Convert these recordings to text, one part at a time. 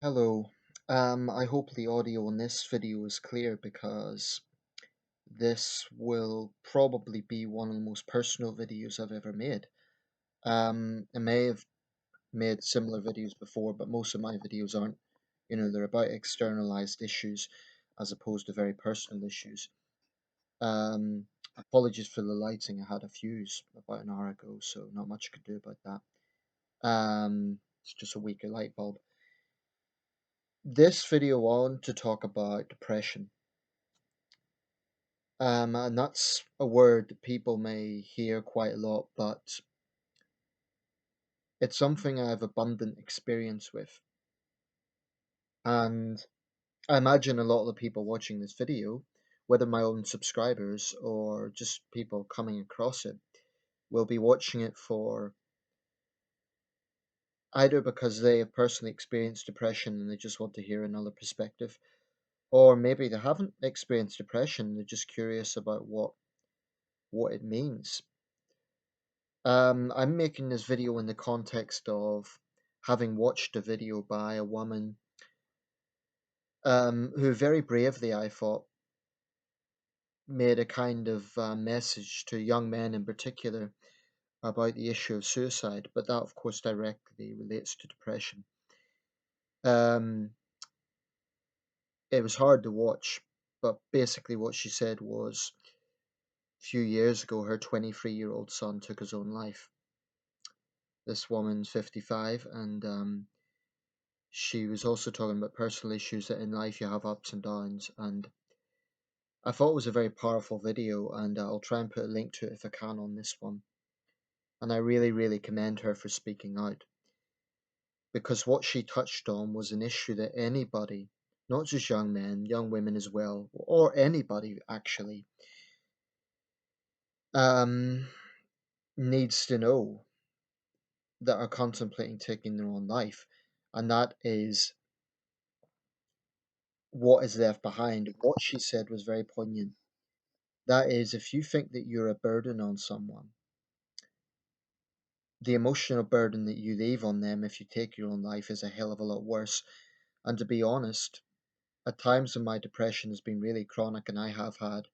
Hello. I hope the audio in this video is clear because this will probably be one of the most personal videos I've ever made. I may have made similar videos before, but most of my videos aren't. They're about externalized issues as opposed to very personal issues. Apologies for the lighting. I had a fuse about an hour ago, so not much I could do about that. It's just a weaker light bulb. This video I want to talk about depression. And that's a word that people may hear quite a lot, but it's something I have abundant experience with. And I imagine a lot of the people watching this video, whether my own subscribers or just people coming across it, will be watching it for either because they have personally experienced depression and they just want to hear another perspective, or maybe they haven't experienced depression, they're just curious about what it means. I'm making this video in the context of having watched a video by a woman who very bravely, I thought, made a kind of message to young men in particular about the issue of suicide, but that, of course, directly relates to depression. Um, it was hard to watch, but basically, what she said was a few years ago, her 23-year-old son took his own life. This woman's 55, and she was also talking about personal issues that in life you have ups and downs. And I thought it was a very powerful video, and I'll try and put a link to it if I can on this one. And I really, really commend her for speaking out because what she touched on was an issue that anybody, not just young men, young women as well, or anybody actually, um, needs to know that are contemplating taking their own life. And that is what is left behind. What she said was very poignant. That is, if you think that you're a burden on someone, the emotional burden that you leave on them if you take your own life is a hell of a lot worse. And to be honest, at times when my depression has been really chronic and I have had,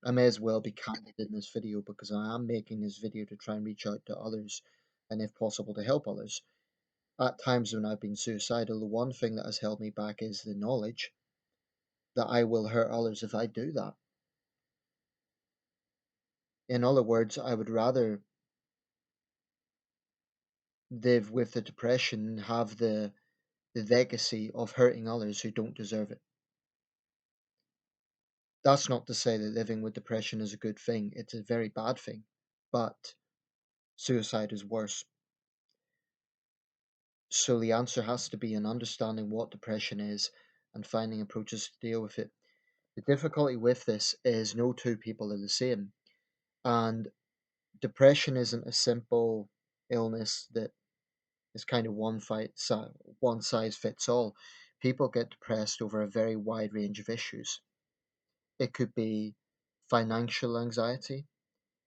I may as well be candid in this video because I am making this video to try and reach out to others and if possible to help others. At times when I've been suicidal, the one thing that has held me back is the knowledge that I will hurt others if I do that. In other words, I would rather live with the depression and have the legacy of hurting others who don't deserve it. That's not to say that living with depression is a good thing, it's a very bad thing, but suicide is worse. So the answer has to be in understanding what depression is and finding approaches to deal with it. The difficulty with this is no two people are the same, and depression isn't a simple illness that is kind of one size fits all. People get depressed over a very wide range of issues. It could be financial anxiety.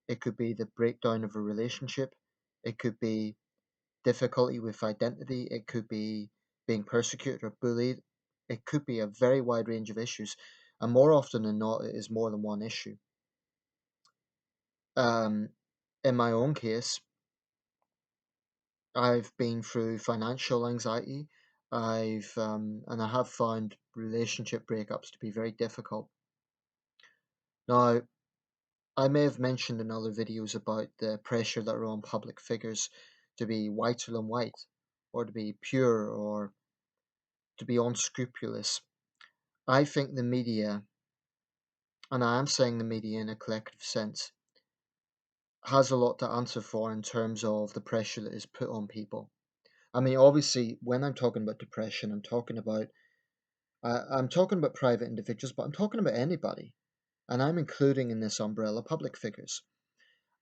It could be the breakdown of a relationship. It could be difficulty with identity. It could be being persecuted or bullied. It could be a very wide range of issues. And more often than not, it is more than one issue. Um, in my own case, I've been through financial anxiety. And I have found relationship breakups to be very difficult. Now, I may have mentioned in other videos about the pressure that are on public figures to be whiter than white, or to be pure, or to be unscrupulous. I think the media, and I am saying the media in a collective sense, has a lot to answer for in terms of the pressure that is put on people. I mean, obviously, when I'm talking about depression, I'm talking about private individuals, but I'm talking about anybody, and I'm including in this umbrella public figures.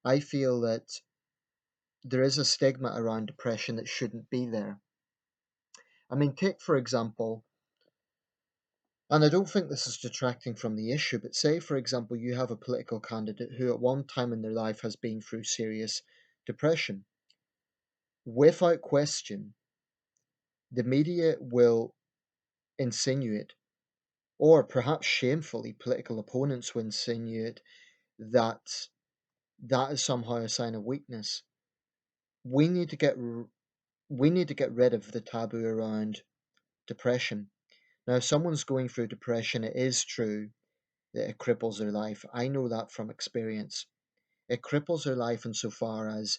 I feel that there is a stigma around depression that shouldn't be there. I mean, take for example, and I don't think this is detracting from the issue, but say for example you have a political candidate who at one time in their life has been through serious depression. Without question, The media will insinuate, or perhaps shamefully, political opponents will insinuate that that is somehow a sign of weakness. We need to we need to get rid of the taboo around depression. Now, if someone's going through depression, it is true that it cripples their life. I know that from experience. It cripples their life insofar as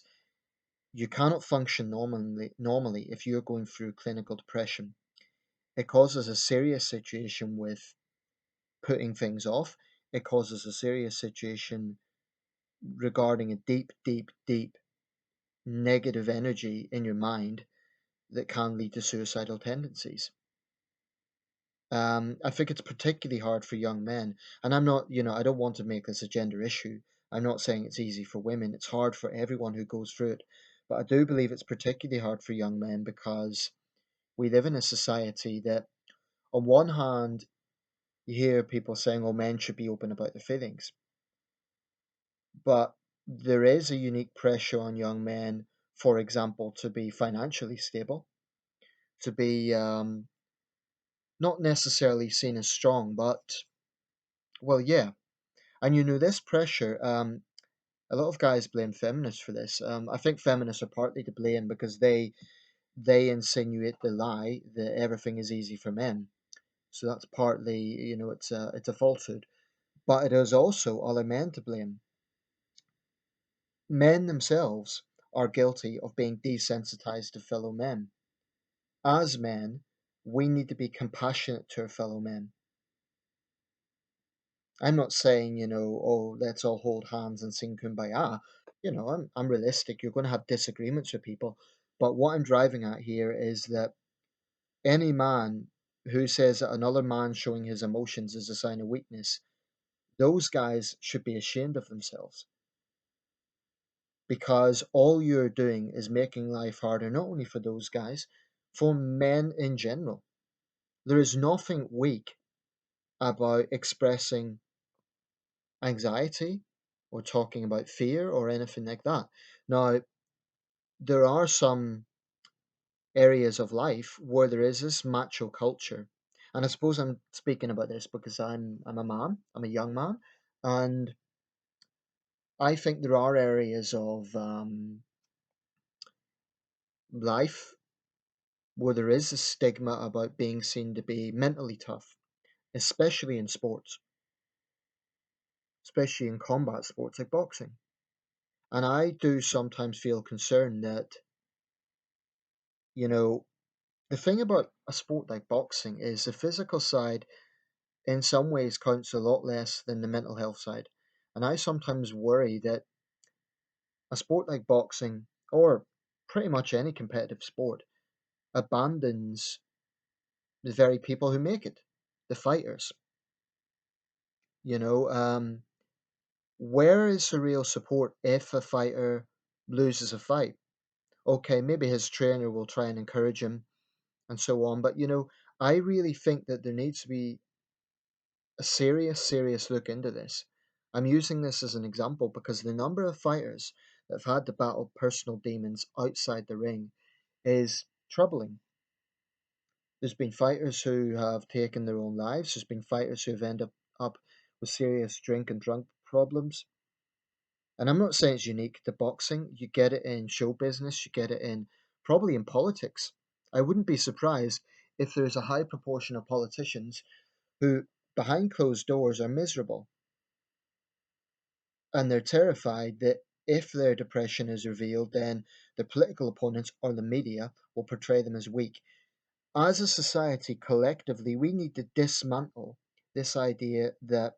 you cannot function normally if you're going through clinical depression. It causes a serious situation with putting things off. It causes a serious situation regarding a deep, deep, deep negative energy in your mind that can lead to suicidal tendencies. I think it's particularly hard for young men, and I'm not, I don't want to make this a gender issue. I'm not saying it's easy for women. It's hard for everyone who goes through it. But I do believe it's particularly hard for young men because we live in a society that, on one hand, you hear people saying, oh, men should be open about their feelings. But there is a unique pressure on young men, for example, to be financially stable, to be not necessarily seen as strong, but, well, yeah. And this pressure, a lot of guys blame feminists for this. I think feminists are partly to blame because they insinuate the lie that everything is easy for men. So that's partly, it's a falsehood. But it is also other men to blame. Men themselves are guilty of being desensitized to fellow men. As men, we need to be compassionate to our fellow men. I'm not saying, oh, let's all hold hands and sing Kumbaya. I'm realistic. You're going to have disagreements with people. But what I'm driving at here is that any man who says that another man showing his emotions is a sign of weakness, those guys should be ashamed of themselves. Because all you're doing is making life harder, not only for those guys, for men in general. There is nothing weak about expressing anxiety or talking about fear or anything like that. Now, there are some areas of life where there is this macho culture. And I suppose I'm speaking about this because I'm a man, I'm a young man, and I think there are areas of life where there is a stigma about being seen to be mentally tough, especially in sports, especially in combat sports like boxing. And I do sometimes feel concerned that, you know, the thing about a sport like boxing is the physical side in some ways counts a lot less than the mental health side. And I sometimes worry that a sport like boxing, or pretty much any competitive sport, abandons the very people who make it, the fighters. You know, where is the real support if a fighter loses a fight? Okay, maybe his trainer will try and encourage him and so on, but I really think that there needs to be a serious, serious look into this. I'm using this as an example because the number of fighters that have had to battle personal demons outside the ring is troubling. There's been fighters who have taken their own lives. There's been fighters who have ended up with serious drink and drug problems. And I'm not saying it's unique to boxing. You get it in show business. You get it in probably in politics. I wouldn't be surprised if there's a high proportion of politicians who, behind closed doors, are miserable and they're terrified that if their depression is revealed, then the political opponents or the media will portray them as weak. As a society, collectively, we need to dismantle this idea that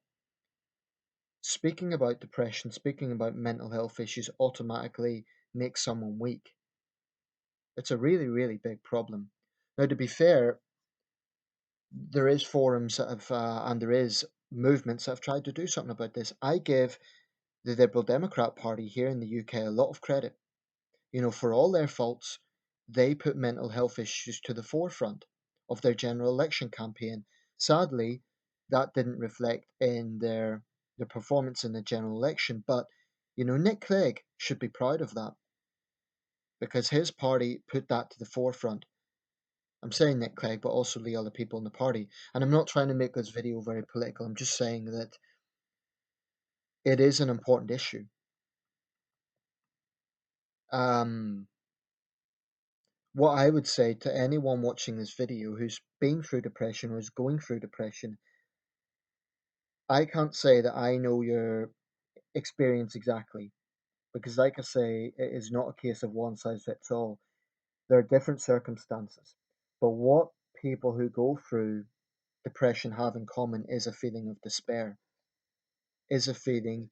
speaking about depression, speaking about mental health issues automatically makes someone weak. It's a really, really big problem. Now, to be fair, there is forums that have, and there is movements that have tried to do something about this. I give the Liberal Democrat Party here in the UK a lot of credit. For all their faults, they put mental health issues to the forefront of their general election campaign. Sadly, that didn't reflect in their performance in the general election, but Nick Clegg should be proud of that because his party put that to the forefront. I'm saying Nick Clegg, but also the other people in the party. And I'm not trying to make this video very political. I'm just saying that it is an important issue. Um, what I would say to anyone watching this video who's been through depression or is going through depression, I can't say that I know your experience exactly, because, like I say, it is not a case of one size fits all. There are different circumstances. But what people who go through depression have in common is a feeling of despair, is a feeling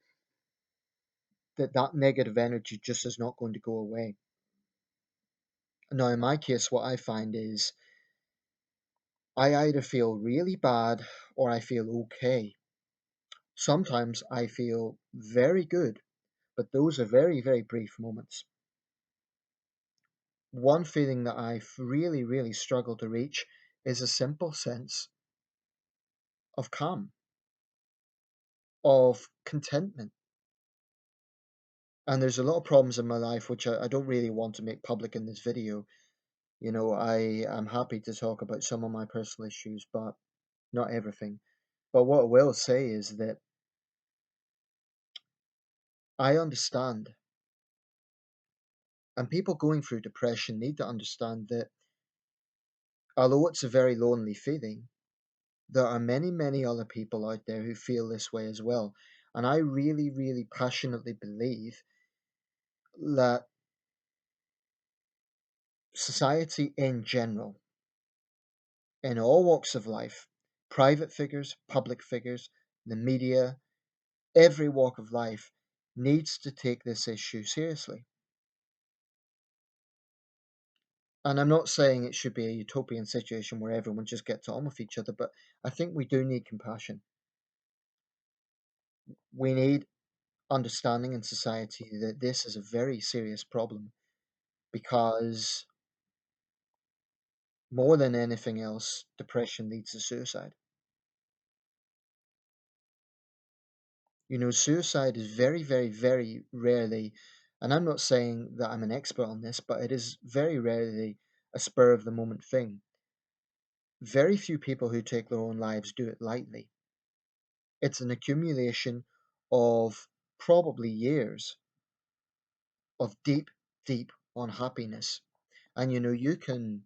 that that negative energy just is not going to go away. Now, in my case, what I find is I either feel really bad or I feel okay. Sometimes I feel very good, but those are very, very brief moments. One feeling that I really, really struggle to reach is a simple sense of calm, of contentment. And there's a lot of problems in my life which I don't really want to make public in this video. You know, I am happy to talk about some of my personal issues, but not everything. But what I will say is that I understand, and people going through depression need to understand that although it's a very lonely feeling, there are many, many other people out there who feel this way as well. And I really, really passionately believe that society in general, in all walks of life, private figures, public figures, the media, every walk of life needs to take this issue seriously. And I'm not saying it should be a utopian situation where everyone just gets on with each other, but I think we do need compassion. We need understanding in society that this is a very serious problem because more than anything else, depression leads to suicide. You know, suicide is very, very, very rarely, and I'm not saying that I'm an expert on this, but it is very rarely a spur of the moment thing. Very few people who take their own lives do it lightly. It's an accumulation of probably years of deep, deep unhappiness. And you know, you can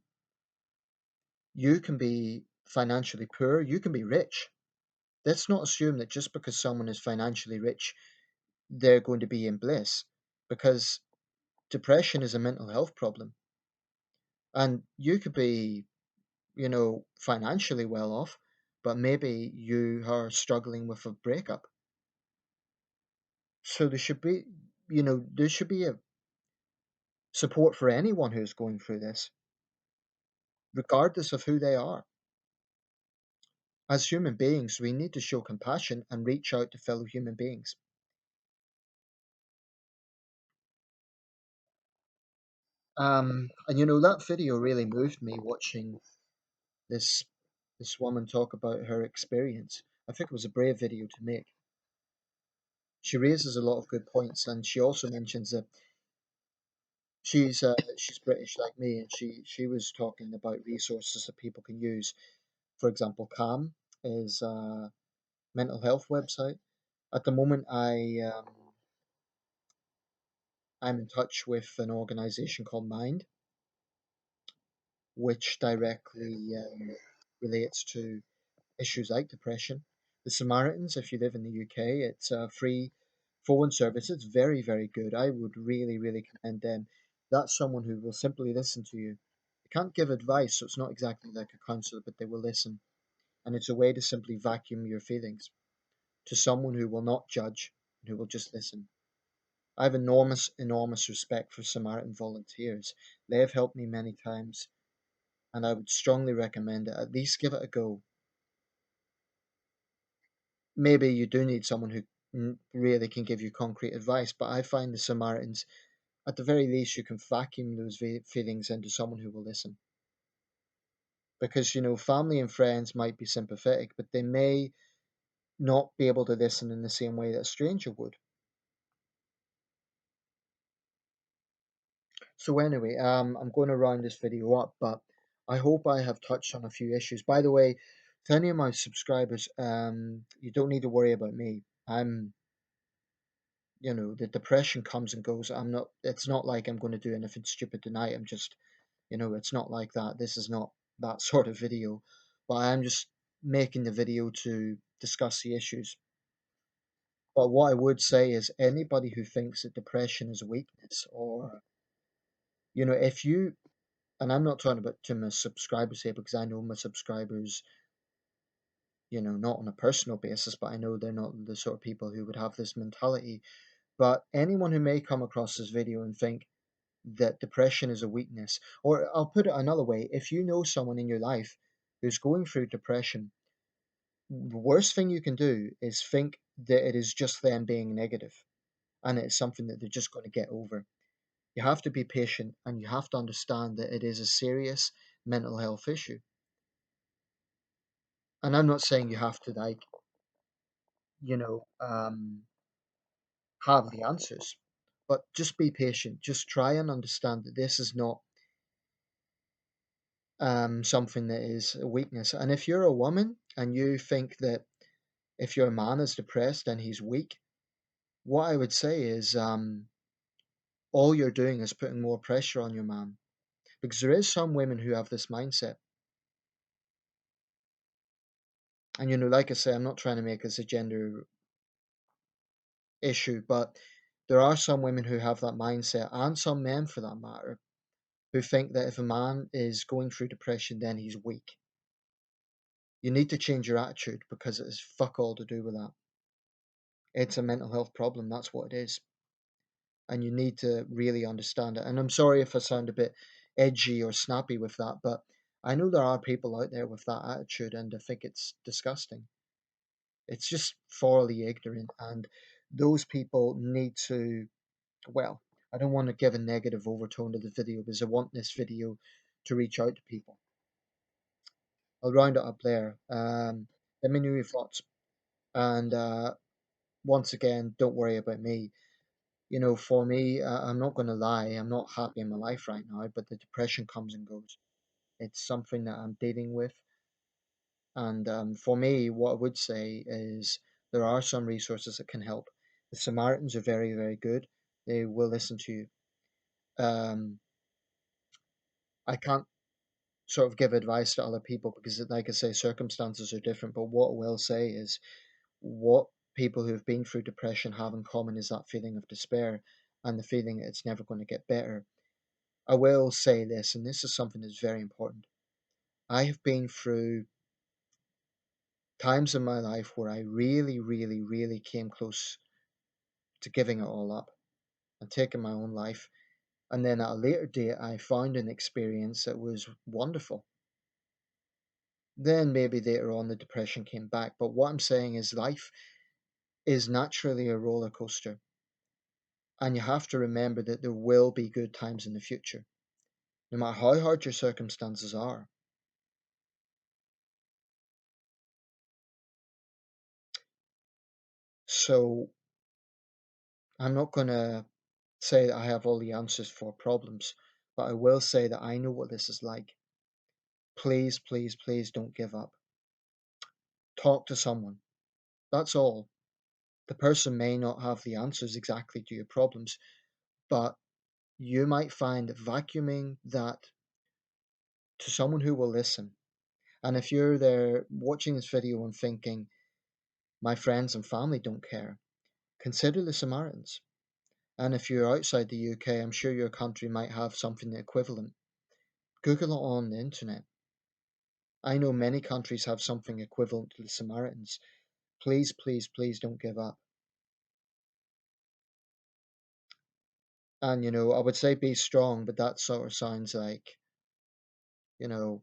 be financially poor, you can be rich. Let's not assume that just because someone is financially rich, they're going to be in bliss, because depression is a mental health problem. And you could be, you know, financially well off, but maybe you are struggling with a breakup. So there should be, there should be a support for anyone who's going through this, regardless of who they are. As human beings, we need to show compassion and reach out to fellow human beings. And you know, that video really moved me, watching this this woman talk about her experience. I think it was a brave video to make. She raises a lot of good points, and she also mentions that she's British like me, and she was talking about resources that people can use. For example, Calm is a mental health website. At the moment, I'm in touch with an organisation called Mind, which directly relates to issues like depression. The Samaritans, if you live in the UK, it's a free phone service. It's very, very good. I would really, really commend them. That's someone who will simply listen to you. They can't give advice, so it's not exactly like a counsellor, but they will listen. And it's a way to simply vacuum your feelings to someone who will not judge and who will just listen. I have enormous, enormous respect for Samaritan volunteers. They have helped me many times, and I would strongly recommend it. At least give it a go. Maybe you do need someone who really can give you concrete advice, but I find the Samaritans, at the very least, you can vacuum those feelings into someone who will listen. Because, you know, family and friends might be sympathetic, but they may not be able to listen in the same way that a stranger would. So anyway, I'm going to round this video up, but I hope I have touched on a few issues. By the way, to any of my subscribers, you don't need to worry about me. I'm, the depression comes and goes. I'm not. It's not like I'm going to do anything stupid tonight. I'm just, it's not like that. This is not that sort of video, but I'm just making the video to discuss the issues. But what I would say is anybody who thinks that depression is a weakness, or, if you, and I'm not talking about to my subscribers here because I know my subscribers, not on a personal basis, but I know they're not the sort of people who would have this mentality. But anyone who may come across this video and think that depression is a weakness, or I'll put it another way, if you know someone in your life who's going through depression, the worst thing you can do is think that it is just them being negative and it's something that they're just going to get over. You have to be patient and you have to understand that it is a serious mental health issue. And I'm not saying you have to, like, you know, um, have the answers, but just be patient. Just try and understand that this is not something that is a weakness. And if you're a woman and you think that if your man is depressed and he's weak, what I would say is all you're doing is putting more pressure on your man. Because there is some women who have this mindset. And, like I say, I'm not trying to make this a gender issue, but there are some women who have that mindset, and some men for that matter, who think that if a man is going through depression, then he's weak. You need to change your attitude because it has fuck all to do with that. It's a mental health problem, that's what it is. And you need to really understand it. And I'm sorry if I sound a bit edgy or snappy with that, but I know there are people out there with that attitude, and I think it's disgusting. It's just thoroughly ignorant, and those people need to, well, I don't want to give a negative overtone to the video because I want this video to reach out to people. I'll round it up there. Let me know your thoughts. And once again, don't worry about me. For me, I'm not going to lie, I'm not happy in my life right now, but the depression comes and goes. It's something that I'm dealing with. And for me, what I would say is there are some resources that can help. The Samaritans are very, very good. They will listen to you. Um, I can't sort of give advice to other people because, like I say, circumstances are different. But what I will say is what people who have been through depression have in common is that feeling of despair and the feeling that it's never going to get better. I will say this, and this is something that's very important. I have been through times in my life where I really, really, really came close to giving it all up and taking my own life. And then at a later date, I found an experience that was wonderful. Then maybe later on, the depression came back. But what I'm saying is, life is naturally a roller coaster. And you have to remember that there will be good times in the future, no matter how hard your circumstances are. So I'm not going to say that I have all the answers for problems, but I will say that I know what this is like. Please, please, please don't give up. Talk to someone. That's all. The person may not have the answers exactly to your problems, but you might find vacuuming that to someone who will listen. And if you're there watching this video and thinking, my friends and family don't care, consider the Samaritans. And if you're outside the UK, I'm sure your country might have something equivalent. Google it on the internet. I know many countries have something equivalent to the Samaritans. Please, please, please don't give up. And, I would say be strong, but that sort of sounds like, you know,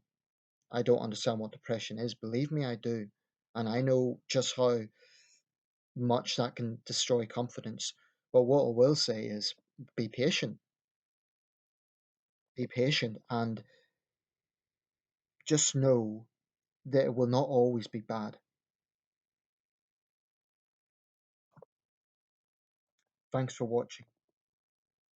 I don't understand what depression is. Believe me, I do. And I know just how much that can destroy confidence. But what I will say is be patient. Be patient and just know that it will not always be bad. Thanks for watching.